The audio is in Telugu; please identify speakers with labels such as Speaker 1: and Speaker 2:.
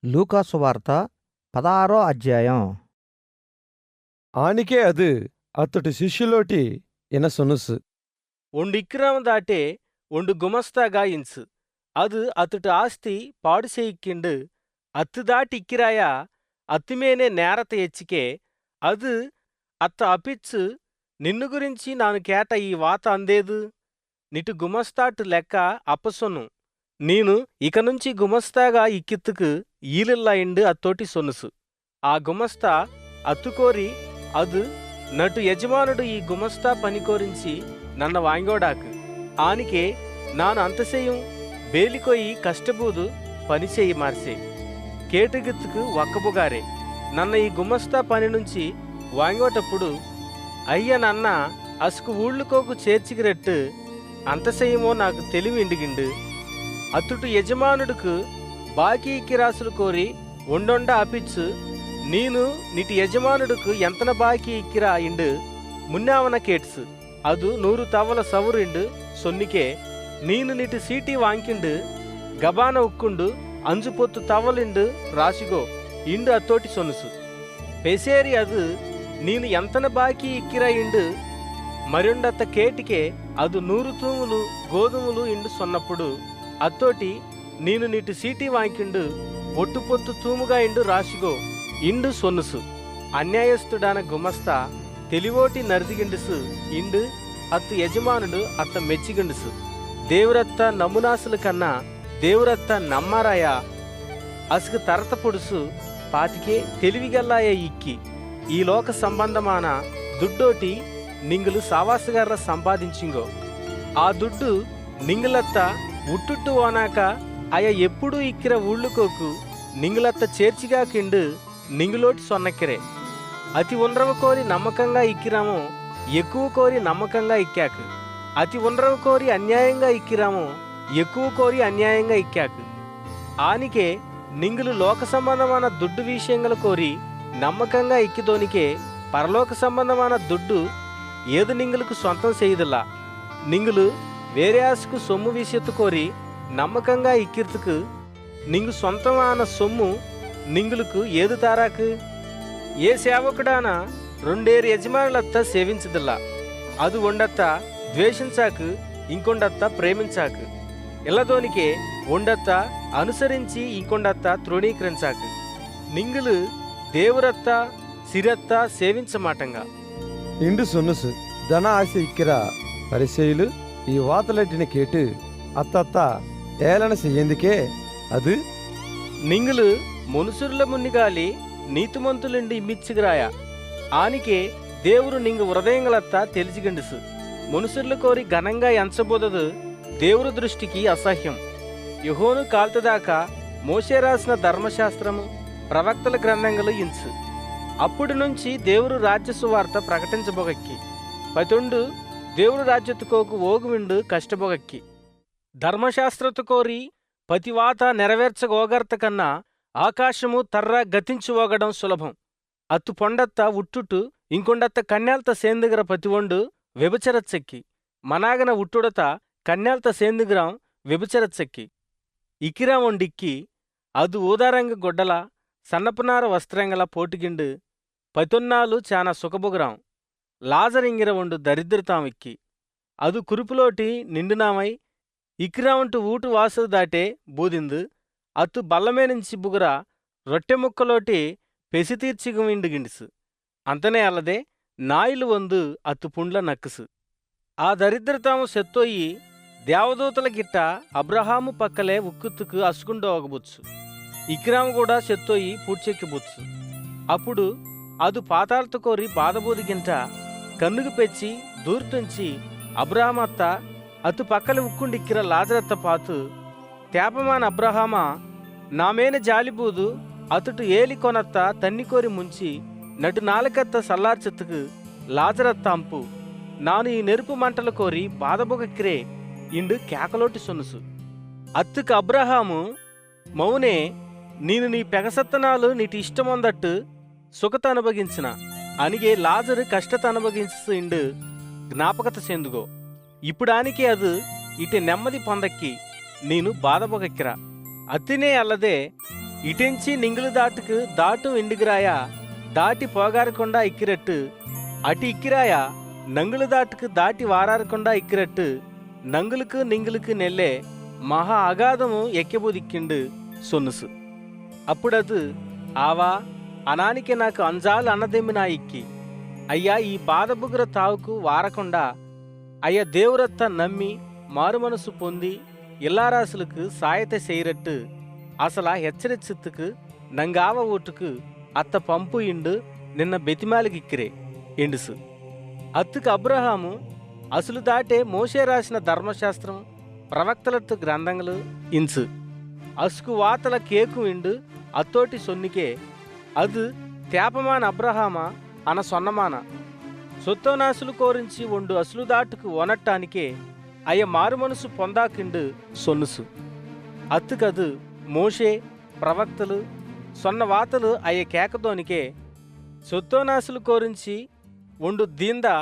Speaker 1: லூகாசு வார்த்த 16 అధ్యాయం.
Speaker 2: ఆనికే అది అతడు శిష్యులోటి ఎన సొనుసు
Speaker 3: ఒండిక్కిరం దాటే ఒండు గుమస్తాగా ఇంచు அது அத்துட்டு ஆஸ்தி பாடு செய்கிண்டு அத்து தாட்டி இக்கிராயா అత్తిమేనే నేరత ఎచ్చికే అది అత్త అపిచ్చు నిన్ను గురించి నాను కేట ఈ వాత అందేదు నిటు గుమస్తాటు లెక్క అప్పసొన్ను నీను ఇక నుంచి గుమస్తాగా ఇక్కిత్తుకు ఈలిల్లా ఇండు అత్తోటి సొనుసు ఆ గుమస్తా అత్తుకోరి అది నటు యజమానుడు ఈ గుమస్తా పనికోరించి నన్న వాంగోడాకు ఆనికే నాను అంతసేయం ಬೇಲಿಕೊಯಿ ಕಷ್ಟಬೂದು పనిచేయి మార్సే కేటుగిత్తుకు ఒక్కబుగారే నన్న ఈ గుమస్తా పని నుంచి వాంగోటప్పుడు అయ్య నన్న అసుకు ఊళ్ళుకోకు చేర్చికిరెట్టు అంతసేయమో నాకు తెలివి ఇండిగిండు అతుటు యజమానుడుకు బాకీ ఇక్కిరాసులు కోరి ఒండొండ అపిచ్చు నీను నిటి యజమానుడుకు ఎంతన బాకీ ఇక్కిరా ఇండు మున్నావన కేట్సు అదు 100 తవ్వల సవురిండు సొన్నికే ನೀನು ನಿಟ್ಟು ಸೀಟಿ ವಾಂಕಿಂಡು ಗಬಾನ ಉಕ್ಕುಂಡು ಅಂಜು ಪೊತ್ತು ತವಲಿಂಡು ರಾಶಿಗೋ ಇಂಡು ಅತ್ತೋಟಿ ಸೊನುಸು ಪೆಸೇರಿ ಅದು ನೀನು ಎಂತನ ಬಾಕಿ ಇಕ್ಕಿರ ಇಂಡು ಮರೊಂಡತ್ತ ಕೇಟಿಕೆ ಅದು 100 తూములు గోధుమలు ఇండు సొన్నప్పుడు అత్తోటి నేను నిటు సీటీ వాంకిండు ఒట్టు పొత్తు తూముగా ఇండు రాశిగో ఇండు సొన్నుసు అన్యాయస్తుడాన గుమస్తా తెలివోటి నరిదిగిండుసు ఇండు అత్తు యజమానుడు అత్త మెచ్చిగిండుసు ದೇವ್ರತ್ತ ನಮುನಾಸುల కన్నా ದೇವ್ರತ್ತ నమ్మారాయ అసుకు తరత పొడుసు పాతికే తెలివిగల్లాయ ఇక్కి ఈ లోక సంబంధమాన దుడ్డోటి నింగులు సావాసగార సంపాదించింగో ఆ దుడ్డు నింగులత్త ఉట్టుట్టు ఓనాక అయ ఎప్పుడూ ఇక్కిర ఊళ్ళుకోకు నింగులత్త చేర్చిగా కిండు నింగులోటి సొన్నక్కిరే అతి ఉండ్రవ కోరి నమ్మకంగా ఇక్కిరామో ఎక్కువ కోరి నమ్మకంగా ఇక్కాకు అతి ఉండ్రవ కోరి అన్యాయంగా ఇక్కిరామో ఎక్కువ కోరి అన్యాయంగా ఇక్కాకు ఆనికే నింగులు లోక సంబంధమైన దుడ్డు విషయంగల కోరి నమ్మకంగా ఇక్కిదోనికే పరలోక సంబంధమైన దుడ్డు ఏదు నింగులకు సొంతం చేయదులా నింగులు వేరే ఆశకు సొమ్ము విషయత్తు కోరి నమ్మకంగా ఇక్కిర్తుకు నింగు సొంతమైన సొమ్ము నింగులకు ఏదు తారాకు ఏ సేవకుడాన 2 యజమానులత్త సేవించదులా అది ఉండత్త ద్వేషించాకు ఇంకొండత్త ప్రేమించాకు ఇల్లదోనికే ఉండత్త అనుసరించి ఇంకొండత్త తృణీకరించాకు నింగులు దేవురత్త సిరత్త సేవించమాటంగా
Speaker 2: ఇండు సొనుసు ధన ఆశ ఇక్కిర పరిచయులు ఈ వాతలెట్టిన కేటు అత్తత్త ఏలన చెయ్యందుకే అది
Speaker 3: నింగులు మనుసుర్ల మున్నిగాలి నీతిమంతులుండి ఇమ్మిచ్చిగిరాయ ఆనికే దేవుడు నింగు హృదయంగలత్త తెలిసిగండుసు మనుషులు కోరి ఘనంగా ఎంచబోదదు దేవుడు దృష్టికి అసహ్యం యెహోను కాల్తదాకా మోషే రాసిన ధర్మశాస్త్రము ప్రవక్తల గ్రంథంగలు ఇంచు అప్పుడు నుంచి దేవుడు రాజ్య సువార్త ప్రకటించబోగక్కి పతుండు దేవుడు రాజ్యతుకోకు ఓగువిండు కష్టబోగక్కి ధర్మశాస్త్రత కోరి పతివాత నెరవేర్చగోగర్త కన్నా ఆకాశము తర్ర గతించువోగడం సులభం అత్తు పొండత్త ఉట్టుటు ఇంకొండత్త కన్యాల్త సేందుగర పతివొండు వ్యభిచరచ్చక్కి మనాగన ఉట్టుడత కన్యాల్త సేందుగ్రాం వ్యభిచరచ్చక్కి ఇకిరాం ఒండిక్కి అది ఊదారంగ గొడ్డల సన్నపునార వస్త్రంగల పోటుగిండు పతొన్నాలు చానా సుఖబుగురాం లాజరింగిర ఒండు దరిద్రతాం ఇక్కి అది కురుపులోటి నిండునామై ఇకిరాంటు ఊటు వాసు దాటే బూదిందు అత్తు బల్లమే నుంచి బుగుర రొట్టె ముక్కలోటి పెసితీర్చిగు ఇండుగిండుసు అంతనే అల్లదే నాయిలు వందు అత్తు పుండ్ల నక్కుసు ఆ దరిద్రతాము సెత్తోయి దేవదూతల గిట్ట అబ్రహాము పక్కలే ఉక్కుత్తుకు అసుకుండోగబుచ్చు ఇక్రాము కూడా సెత్తోయి పూడ్చెక్కిబుచ్చు అప్పుడు అదు పాతాళత కోరి బాధబోదిగింట కన్నుగు పెచ్చి దూర్తుంచి అబ్రహామత్త అతు పక్కల ఉక్కుండిక్కిర లాజరత్త పాతు తేపమాన అబ్రహామా నామేన జాలిబూదు అతుటు ఏలి కొనత్త తన్నికోరి ముంచి నటు నాలుకత్త సల్లార్చెత్తుకు లాజరత్త అంపు నాను ఈ నెరుపు మంటలు కోరి బాధబొగక్కిరే ఇండు కేకలోటి సొనుసు అత్తుకు అబ్రహాము మౌనే నేను నీ పెగసత్తనాలు నీటి ఇష్టమొందట్టు సుఖత అనుభవించిన అనిగే లాజరు కష్టత అనుభవించు ఇండు జ్ఞాపకత చెందుగో ఇప్పుడానికి అది ఇటు నెమ్మది పొందక్కి ನೀನು ಬಾಧಬೊಗಕ್ಕಿರ ಅತ್ತಿನೇ ಅಲ್ಲದೆ ఇటెంచి నింగులు దాటుకు దాటు ఎండుగురాయ దాటి పోగారకుండా ఇక్కిరట్టు అటు ఇక్కిరాయ నంగులు దాటుకు దాటి వారారకుండా ఇక్కిరట్టు నంగులకు నింగులకు నెల్లే మహా అగాధము ఎక్కెబోదిక్కిండు సొన్నుసు. అప్పుడదు ఆవా అనానికి నాకు అంజాలు అన్నదెమ్మి నా ఇక్కి అయ్యా ఈ బాధబుగుర తావుకు వారకుండా అయ్యా దేవురత్త నమ్మి మారుమనసు పొంది ఇల్లారాసులకు సాయత చేయరట్టు అసలా హెచ్చరిచ్చిత్తుకు నంగావ ఓటుకు అత్త పంపు ఇండు నిన్న బెతిమాలికిక్కిరే ఎండుసు. అత్తుకు అబ్రహాము అసలు దాటే మోషే రాసిన ధర్మశాస్త్రం ప్రవక్తలతో గ్రంథములు ఇంచు అసుకు వాతల కేకు ఇండు అత్తోటి సొన్నికే అది తేపమాన అబ్రహామా అన సొన్నమాన సొత్తోనాసులు కోరించి ఒండు అసలు దాటుకు వనట్టానికే అయ్య మారుమనసు పొందాకిండు సొన్నుసు. అత్తుకదు మోషే ప్రవక్తలు సొన్న వాతలు అయ్య కేకదోనికే సొత్తోనాసులు కోరించి ఒండు దీందా